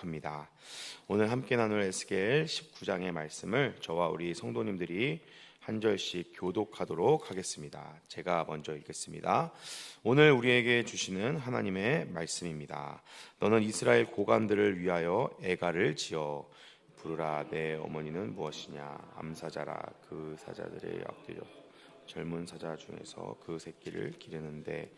합니다. 오늘 함께 나눌 에스겔 19장의 말씀을 저와 우리 성도님들이 한 절씩 교독하도록 하겠습니다. 제가 먼저 읽겠습니다. 오늘 우리에게 주시는 하나님의 말씀입니다. 너는 이스라엘 고관들을 위하여 애가를 지어 부르라. 내 어머니는 무엇이냐? 암사자라. 그 사자들의 앞뒤로 젊은 사자 중에서 그 새끼를 기르는데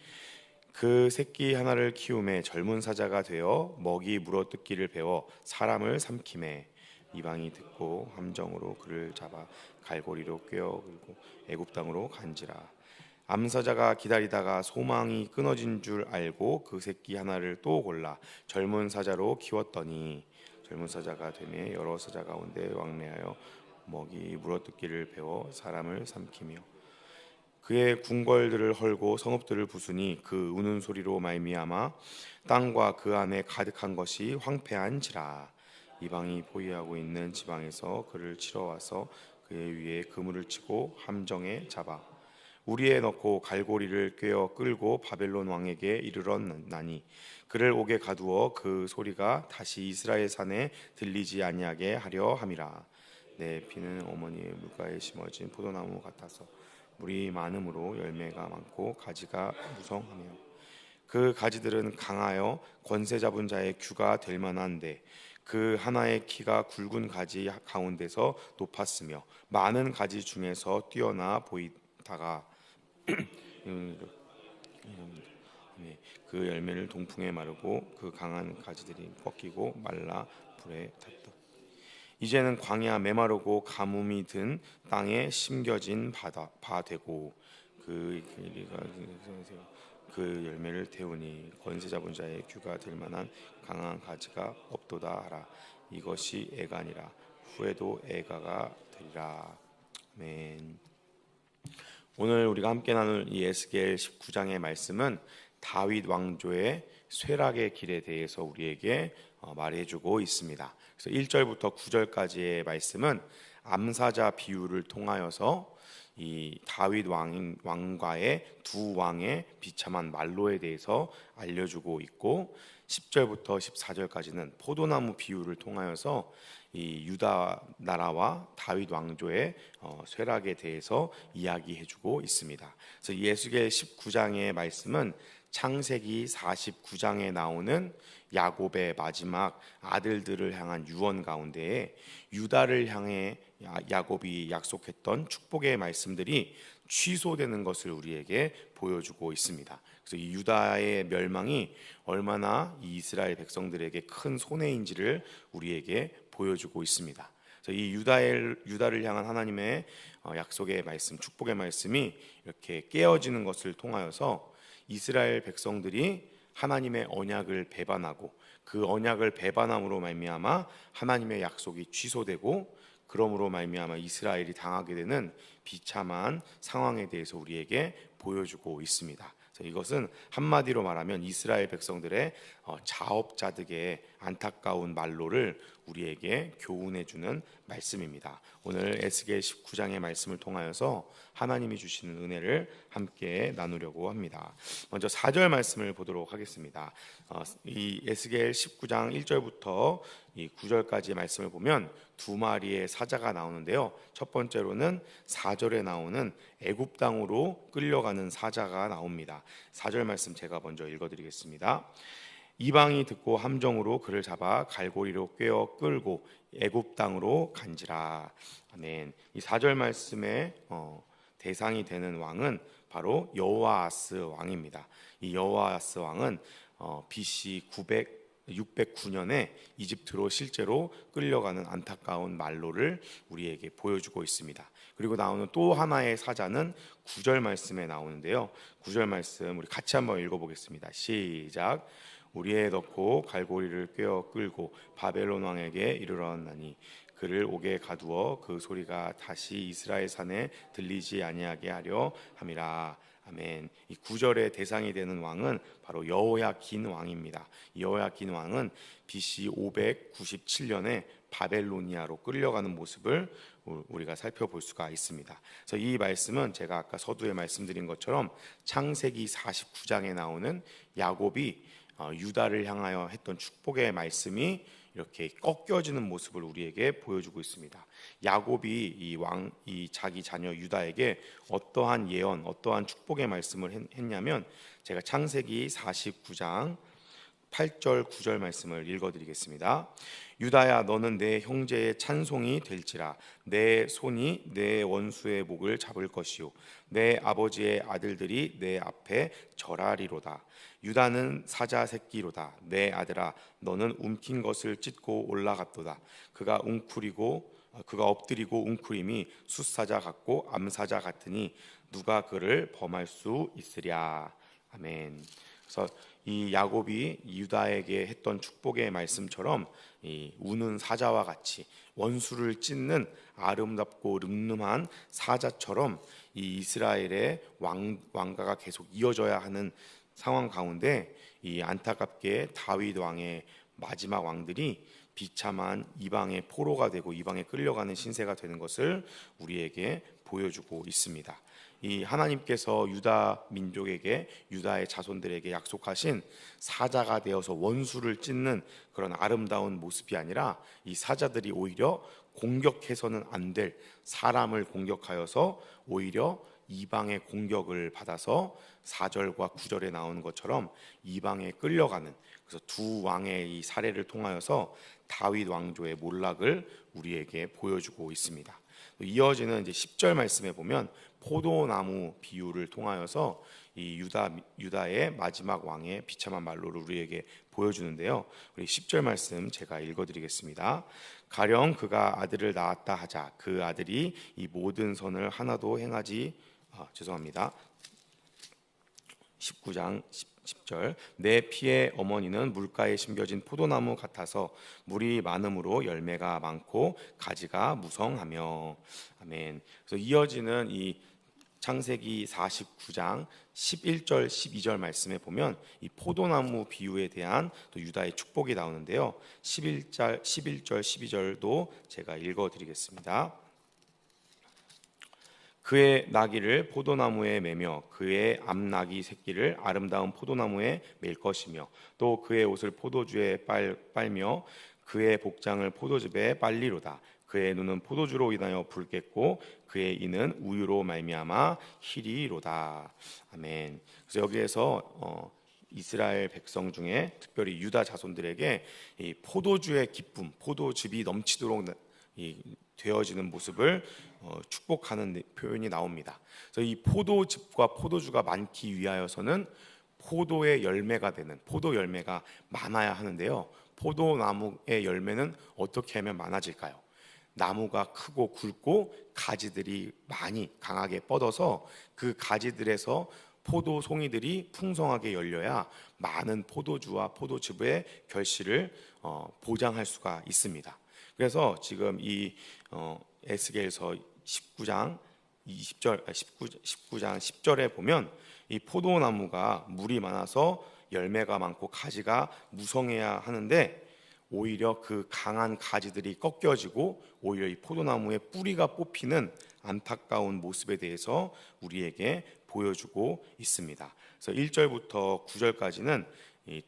그 새끼 하나를 키움에 젊은 사자가 되어 먹이 물어뜯기를 배워 사람을 삼킴에 이방이 듣고 함정으로 그를 잡아 갈고리로 꿰어 끌고 애굽 땅으로 간지라. 암사자가 기다리다가 소망이 끊어진 줄 알고 그 새끼 하나를 또 골라 젊은 사자로 키웠더니 젊은 사자가 되매 여러 사자 가운데 왕래하여 먹이 물어뜯기를 배워 사람을 삼키며 그의 궁궐들을 헐고 성읍들을 부수니 그 우는 소리로 말미암아 땅과 그 안에 가득한 것이 황폐한지라. 이방이 포위하고 있는 지방에서 그를 치러 와서 그의 위에 그물을 치고 함정에 잡아 우리에 넣고 갈고리를 꿰어 끌고 바벨론 왕에게 이르렀나니 그를 옥에 가두어 그 소리가 다시 이스라엘 산에 들리지 아니하게 하려 함이라. 내 피는 어머니의 물가에 심어진 포도나무 같아서 물이 많음으로 열매가 많고 가지가 무성하며 그 가지들은 강하여 권세 잡은 자의 규가 될 만한데 그 하나의 키가 굵은 가지 가운데서 높았으며 많은 가지 중에서 뛰어나 보이다가 그 열매를 동풍에 마르고 그 강한 가지들이 꺾이고 말라 불에 탔다. 이제는 광야 메마르고 가뭄이 든 땅에 심겨진 바 되고 그 열매를 태우니 권세 잡은 자의 규가 될 만한 강한 가지가 없도다 하라. 이것이 애가니라. 후에도 애가가 되리라. 아멘. 오늘 우리가 함께 나눌 이 에스겔 19장의 말씀은 다윗 왕조의 쇠락의 길에 대해서 우리에게 말해주고 있습니다. 그래서 1절부터 9절까지의 말씀은 암사자 비유를 통하여서 이 다윗 왕과의 두 왕의 비참한 말로에 대해서 알려주고 있고 10절부터 14절까지는 포도나무 비유를 통하여서 이 유다 나라와 다윗 왕조의 쇠락에 대해서 이야기해주고 있습니다. 그래서 에스겔 19장의 말씀은 창세기 49장에 나오는 야곱의 마지막 아들들을 향한 유언 가운데에 유다를 향해 야곱이 약속했던 축복의 말씀들이 취소되는 것을 우리에게 보여주고 있습니다. 그래서 이 유다의 멸망이 얼마나 이 이스라엘 백성들에게 큰 손해인지를 우리에게 보여주고 있습니다. 그래서 이 유다를 향한 하나님의 약속의 말씀, 축복의 말씀이 이렇게 깨어지는 것을 통하여서 이스라엘 백성들이 하나님의 언약을 배반하고 그 언약을 배반함으로 말미암아 하나님의 약속이 취소되고 그러므로 말미암아 이스라엘이 당하게 되는 비참한 상황에 대해서 우리에게 보여주고 있습니다. 이것은 한마디로 말하면 이스라엘 백성들의 자업자득의 안타까운 말로를 우리에게 교훈해주는 말씀입니다. 오늘 에스겔 19장의 말씀을 통하여서 하나님이 주시는 은혜를 함께 나누려고 합니다. 먼저 4절 말씀을 보도록 하겠습니다. 이 에스겔 19장 1절부터 이 9절까지의 말씀을 보면 두 마리의 사자가 나오는데요. 첫 번째로는 4절에 나오는 애굽 땅으로 끌려가는 사자가 나옵니다. 4절 말씀 제가 먼저 읽어드리겠습니다. 이방이 듣고 함정으로 그를 잡아 갈고리로 꿰어 끌고 애굽 땅으로 간지라. 아멘. 이 4절 말씀의 대상이 되는 왕은 바로 여호아하스 왕입니다. 이 여호아하스 왕은 BC 609년에 이집트로 실제로 끌려가는 안타까운 말로를 우리에게 보여주고 있습니다. 그리고 나오는 또 하나의 사자는 9절 말씀에 나오는데요. 9절 말씀 우리 같이 한번 읽어보겠습니다. 시작. 우리에 넣고 갈고리를 꿰어 끌고 바벨론 왕에게 이르렀나니 그를 옥에 가두어 그 소리가 다시 이스라엘 산에 들리지 아니하게 하려 함이라. 아멘. 이 9절의 대상이 되는 왕은 바로 여호야긴 왕입니다. 여호야긴 왕은 BC 597년에 바벨로니아로 끌려가는 모습을 우리가 살펴볼 수가 있습니다. 그래서 이 말씀은 제가 아까 서두에 말씀드린 것처럼 창세기 49장에 나오는 야곱이 유다를 향하여 했던 축복의 말씀이 이렇게 꺾여지는 모습을 우리에게 보여주고 있습니다. 야곱이 이 자기 자녀 유다에게 어떠한 예언, 어떠한 축복의 말씀을 했냐면 제가 창세기 49장 8절 9절 말씀을 읽어드리겠습니다. 유다야 너는 내 형제의 찬송이 될지라 내 손이 내 원수의 목을 잡을 것이요 내 아버지의 아들들이 내 앞에 절하리로다. 유다는 사자 새끼로다. 내 아들아 너는 움킨 것을 찢고 올라갔도다. 그가 엎드리고 웅크림이 숫사자 같고 암사자 같으니 누가 그를 범할 수 있으랴. 아멘. 그래서 이 야곱이 유다에게 했던 축복의 말씀처럼 이 우는 사자와 같이 원수를 찢는 아름답고 늠름한 사자처럼 이 이스라엘의 왕가가 계속 이어져야 하는 상황 가운데 이 안타깝게 다윗 왕의 마지막 왕들이 비참한 이방의 포로가 되고 이방에 끌려가는 신세가 되는 것을 우리에게 보여주고 있습니다. 이 하나님께서 유다 민족에게 유다의 자손들에게 약속하신 사자가 되어서 원수를 찢는 그런 아름다운 모습이 아니라 이 사자들이 오히려 공격해서는 안 될 사람을 공격하여서 오히려 이방의 공격을 받아서 4절과 9절에 나오는 것처럼 이방에 끌려가는, 그래서 두 왕의 이 사례를 통하여서 다윗 왕조의 몰락을 우리에게 보여주고 있습니다. 이어지는 이제 10절 말씀에 보면 포도나무 비유를 통하여서 이 유다의 마지막 왕의 비참한 말로를 우리에게 보여주는데요. 우리 10절 말씀 제가 읽어드리겠습니다. 가령 그가 아들을 낳았다 하자 그 아들이 이 모든 선을 하나도 행하지 19장 10절 내 피의 어머니는 물가에 심겨진 포도나무 같아서 물이 많음으로 열매가 많고 가지가 무성하며. 아멘. 그래서 이어지는 이 창세기 49장 11절 12절 말씀에 보면 이 포도나무 비유에 대한 또 유다의 축복이 나오는데요. 11절 12절도 제가 읽어드리겠습니다. 그의 나귀를 포도나무에 매며 그의 암나귀 새끼를 아름다운 포도나무에 맬 것이며 또 그의 옷을 포도주에 빨며 그의 복장을 포도즙에 빨리로다. 그의 눈은 포도주로 인하여 붉겠고 그의 이는 우유로 말미암아 희리로다. 아멘. 그래서 여기에서 이스라엘 백성 중에 특별히 유다 자손들에게 이 포도주의 기쁨, 포도즙이 넘치도록 되어지는 모습을 축복하는 표현이 나옵니다. 그래서 이 포도즙과 포도주가 많기 위하여서는 포도의 열매가 되는 포도 열매가 많아야 하는데요. 포도나무의 열매는 어떻게 하면 많아질까요? 나무가 크고 굵고 가지들이 많이 강하게 뻗어서 그 가지들에서 포도 송이들이 풍성하게 열려야 많은 포도주와 포도즙의 결실을 보장할 수가 있습니다. 그래서 지금 이 에스겔서 19장 10절에 보면 이 포도나무가 물이 많아서 열매가 많고 가지가 무성해야 하는데 오히려 그 강한 가지들이 꺾여지고 오히려 이 포도나무의 뿌리가 뽑히는 안타까운 모습에 대해서 우리에게 보여주고 있습니다. 그래서 1절부터 9절까지는 이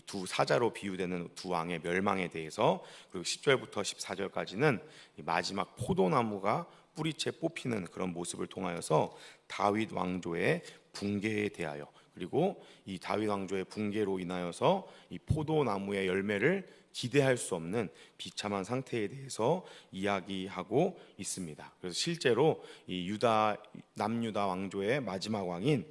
두 사자로 비유되는 두 왕의 멸망에 대해서, 그리고 10절부터 14절까지는 마지막 포도나무가 뿌리채 뽑히는 그런 모습을 통하여서 다윗 왕조의 붕괴에 대하여, 그리고 이 다윗 왕조의 붕괴로 인하여서 이 포도나무의 열매를 기대할 수 없는 비참한 상태에 대해서 이야기하고 있습니다. 그래서 실제로 이 남유다 왕조의 마지막 왕인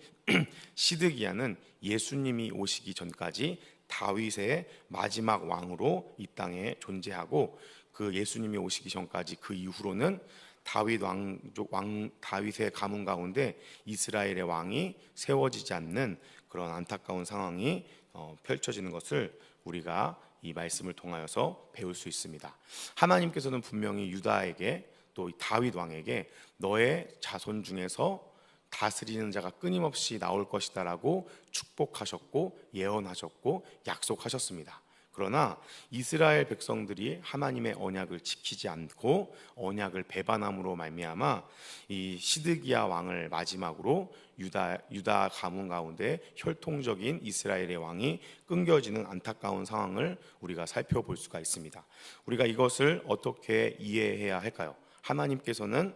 시드기야는 예수님이 오시기 전까지 다윗의 마지막 왕으로 이 땅에 존재하고, 그 예수님이 오시기 전까지 그 이후로는 다윗의 가문 가운데 이스라엘의 왕이 세워지지 않는 그런 안타까운 상황이 펼쳐지는 것을 우리가 이 말씀을 통하여서 배울 수 있습니다. 하나님께서는 분명히 유다에게 또 다윗 왕에게 너의 자손 중에서 다스리는 자가 끊임없이 나올 것이다라고 축복하셨고 예언하셨고 약속하셨습니다. 그러나 이스라엘 백성들이 하나님의 언약을 지키지 않고 언약을 배반함으로 말미암아 이 시드기야 왕을 마지막으로 유다 가문 가운데 혈통적인 이스라엘의 왕이 끊겨지는 안타까운 상황을 우리가 살펴볼 수가 있습니다. 우리가 이것을 어떻게 이해해야 할까요? 하나님께서는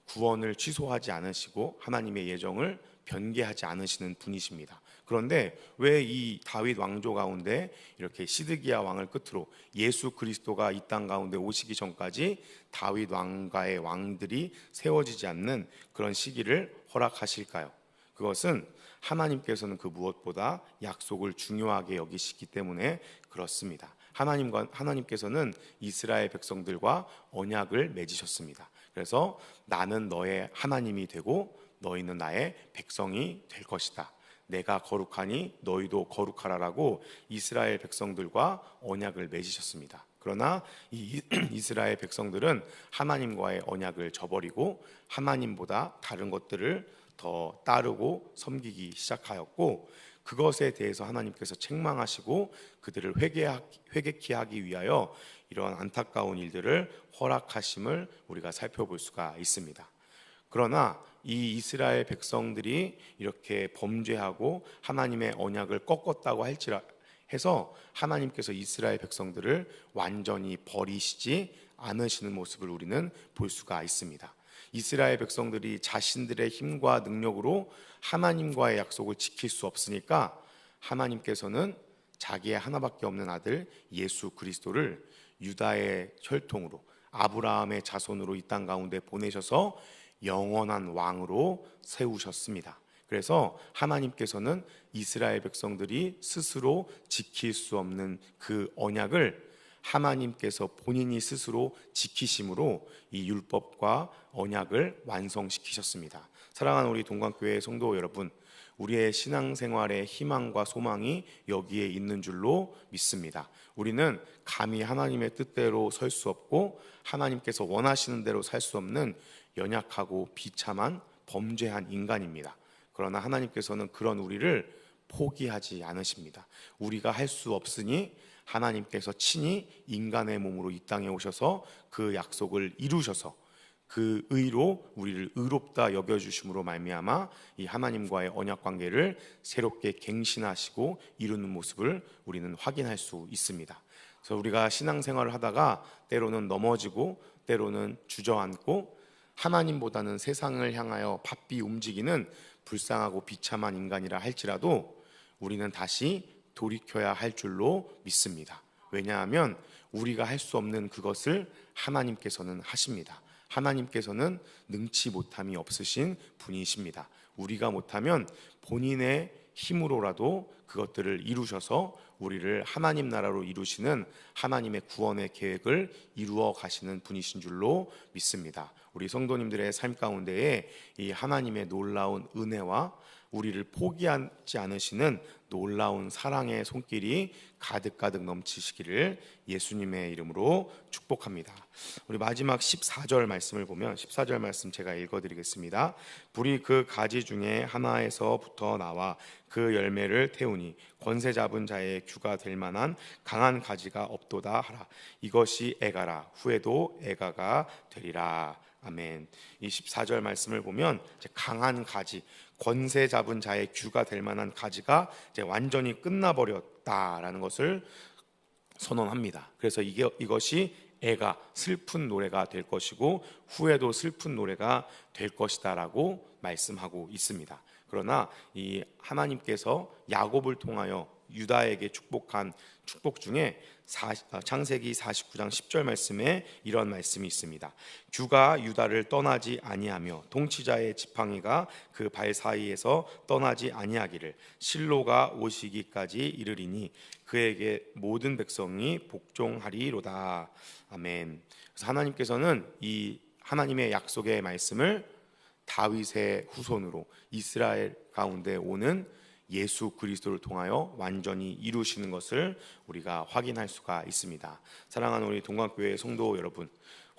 구원을 취소하지 않으시고 하나님의 예정을 변개하지 않으시는 분이십니다. 그런데 왜 이 다윗 왕조 가운데 이렇게 시드기야 왕을 끝으로 예수 그리스도가 이 땅 가운데 오시기 전까지 다윗 왕가의 왕들이 세워지지 않는 그런 시기를 허락하실까요? 그것은 하나님께서는 그 무엇보다 약속을 중요하게 여기시기 때문에 그렇습니다. 하나님께서는 이스라엘 백성들과 언약을 맺으셨습니다. 그래서 나는 너의 하나님이 되고 너희는 나의 백성이 될 것이다. 내가 거룩하니 너희도 거룩하라라고 이스라엘 백성들과 언약을 맺으셨습니다. 그러나 이 이스라엘 백성들은 하나님과의 언약을 저버리고 하나님보다 다른 것들을 더 따르고 섬기기 시작하였고, 그것에 대해서 하나님께서 책망하시고 그들을 회개케 하기 위하여 이러한 안타까운 일들을 허락하심을 우리가 살펴볼 수가 있습니다. 그러나 이 이스라엘 백성들이 이렇게 범죄하고 하나님의 언약을 꺾었다고 해서 하나님께서 이스라엘 백성들을 완전히 버리시지 않으시는 모습을 우리는 볼 수가 있습니다. 이스라엘 백성들이 자신들의 힘과 능력으로 하나님과의 약속을 지킬 수 없으니까 하나님께서는 자기의 하나밖에 없는 아들 예수 그리스도를 유다의 혈통으로 아브라함의 자손으로 이 땅 가운데 보내셔서 영원한 왕으로 세우셨습니다. 그래서 하나님께서는 이스라엘 백성들이 스스로 지킬 수 없는 그 언약을 하나님께서 본인이 스스로 지키심으로 이 율법과 언약을 완성시키셨습니다. 사랑하는 우리 동관교회 성도 여러분, 우리의 신앙생활의 희망과 소망이 여기에 있는 줄로 믿습니다. 우리는 감히 하나님의 뜻대로 설 수 없고 하나님께서 원하시는 대로 살 수 없는 연약하고 비참한 범죄한 인간입니다. 그러나 하나님께서는 그런 우리를 포기하지 않으십니다. 우리가 할 수 없으니 하나님께서 친히 인간의 몸으로 이 땅에 오셔서 그 약속을 이루셔서 그 의로 우리를 의롭다 여겨주심으로 말미암아 이 하나님과의 언약 관계를 새롭게 갱신하시고 이루는 모습을 우리는 확인할 수 있습니다. 그래서 우리가 신앙생활을 하다가 때로는 넘어지고 때로는 주저앉고 하나님보다는 세상을 향하여 바삐 움직이는 불쌍하고 비참한 인간이라 할지라도 우리는 다시 돌이켜야 할 줄로 믿습니다. 왜냐하면 우리가 할 수 없는 그것을 하나님께서는 하십니다. 하나님께서는 능치 못함이 없으신 분이십니다. 우리가 못하면 본인의 힘으로라도 그것들을 이루셔서 우리를 하나님 나라로 이루시는 하나님의 구원의 계획을 이루어 가시는 분이신 줄로 믿습니다. 우리 성도님들의 삶 가운데에 이 하나님의 놀라운 은혜와 우리를 포기하지 않으시는 놀라운 사랑의 손길이 가득가득 넘치시기를 예수님의 이름으로 축복합니다. 우리 마지막 14절 말씀을 보면 14절 말씀 제가 읽어드리겠습니다. 불이 그 가지 중에 하나에서부터 나와 그 열매를 태우니 권세 잡은 자의 규가 될 만한 강한 가지가 없도다 하라. 이것이 애가라. 후에도 애가가 되리라. 아멘. 이 14절 말씀을 보면 이제 강한 가지, 권세 잡은 자의 규가 될 만한 가지가 이제 완전히 끝나버렸다라는 것을 선언합니다. 그래서 이것이 애가 슬픈 노래가 될 것이고 후에도 슬픈 노래가 될 것이다라고 말씀하고 있습니다. 그러나 이 하나님께서 야곱을 통하여 유다에게 축복한 축복 중에 창세기 49장 10절 말씀에 이런 말씀이 있습니다. 규가 유다를 떠나지 아니하며 통치자의 지팡이가 그 발 사이에서 떠나지 아니하기를 실로가 오시기까지 이르리니 그에게 모든 백성이 복종하리로다. 아멘. 그래서 하나님께서는 이 하나님의 약속의 말씀을 다윗의 후손으로 이스라엘 가운데 오는 예수 그리스도를 통하여 완전히 이루시는 것을 우리가 확인할 수가 있습니다. 사랑하는 우리 동관교회 성도 여러분,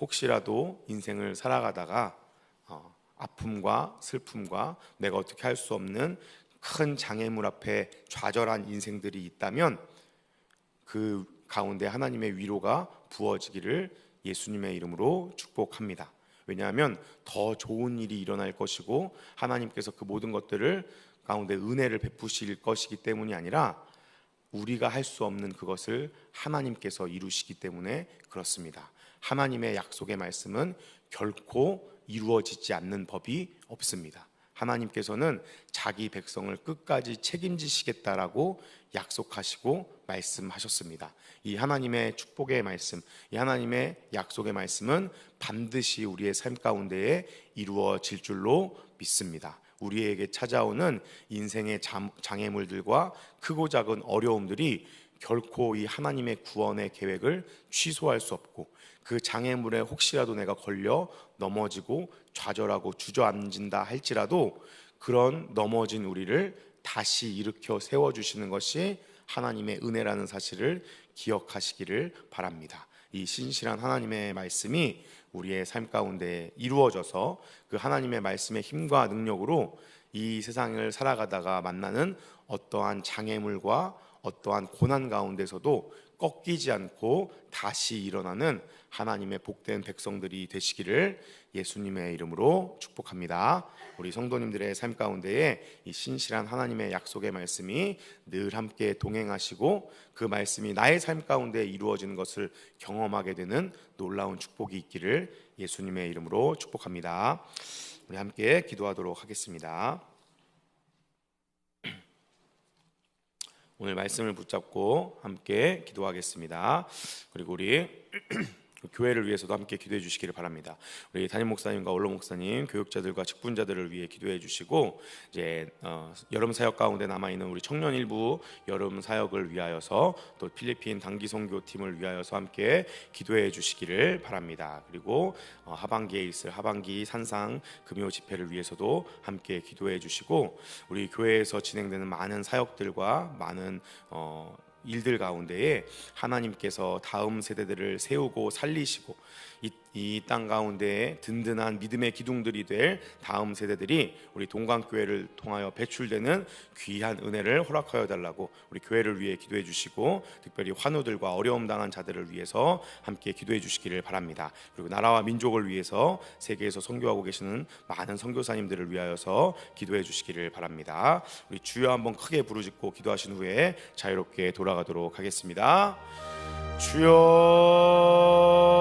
혹시라도 인생을 살아가다가 아픔과 슬픔과 내가 어떻게 할 수 없는 큰 장애물 앞에 좌절한 인생들이 있다면 그 가운데 하나님의 위로가 부어지기를 예수님의 이름으로 축복합니다. 왜냐하면 더 좋은 일이 일어날 것이고 하나님께서 그 모든 것들을 가운데 은혜를 베푸실 것이기 때문이 아니라 우리가 할 수 없는 그것을 하나님께서 이루시기 때문에 그렇습니다. 하나님의 약속의 말씀은 결코 이루어지지 않는 법이 없습니다. 하나님께서는 자기 백성을 끝까지 책임지시겠다라고 약속하시고 말씀하셨습니다. 이 하나님의 축복의 말씀, 이 하나님의 약속의 말씀은 반드시 우리의 삶 가운데에 이루어질 줄로 믿습니다. 우리에게 찾아오는 인생의 장애물들과 크고 작은 어려움들이 결코 이 하나님의 구원의 계획을 취소할 수 없고, 그 장애물에 혹시라도 내가 걸려 넘어지고 좌절하고 주저앉는다 할지라도 그런 넘어진 우리를 다시 일으켜 세워주시는 것이 하나님의 은혜라는 사실을 기억하시기를 바랍니다. 이 신실한 하나님의 말씀이 우리의 삶 가운데 이루어져서 그 하나님의 말씀의 힘과 능력으로 이 세상을 살아가다가 만나는 어떠한 장애물과 어떠한 고난 가운데서도 꺾이지 않고 다시 일어나는 하나님의 복된 백성들이 되시기를 예수님의 이름으로 축복합니다. 우리 성도님들의 삶 가운데에 이 신실한 하나님의 약속의 말씀이 늘 함께 동행하시고 그 말씀이 나의 삶 가운데 이루어지는 것을 경험하게 되는 놀라운 축복이 있기를 예수님의 이름으로 축복합니다. 우리 함께 기도하도록 하겠습니다. 오늘 말씀을 붙잡고 함께 기도하겠습니다. 그리고 우리 교회를 위해서도 함께 기도해 주시기를 바랍니다. 우리 담임 목사님과 원로 목사님, 교육자들과 직분자들을 위해 기도해 주시고, 이제 여름 사역 가운데 남아 있는 우리 청년 일부 여름 사역을 위하여서 또 필리핀 단기 선교팀을 위하여서 함께 기도해 주시기를 바랍니다. 그리고 하반기에 있을 하반기 산상 금요 집회를 위해서도 함께 기도해 주시고, 우리 교회에서 진행되는 많은 사역들과 많은 일들 가운데에 하나님께서 다음 세대들을 세우고 살리시고 이 땅 가운데에 든든한 믿음의 기둥들이 될 다음 세대들이 우리 동강교회를 통하여 배출되는 귀한 은혜를 허락하여 달라고 우리 교회를 위해 기도해 주시고, 특별히 환우들과 어려움 당한 자들을 위해서 함께 기도해 주시기를 바랍니다. 그리고 나라와 민족을 위해서 세계에서 선교하고 계시는 많은 선교사님들을 위하여서 기도해 주시기를 바랍니다. 우리 주여 한번 크게 부르짖고 기도하신 후에 자유롭게 돌아가도록 하겠습니다. 주여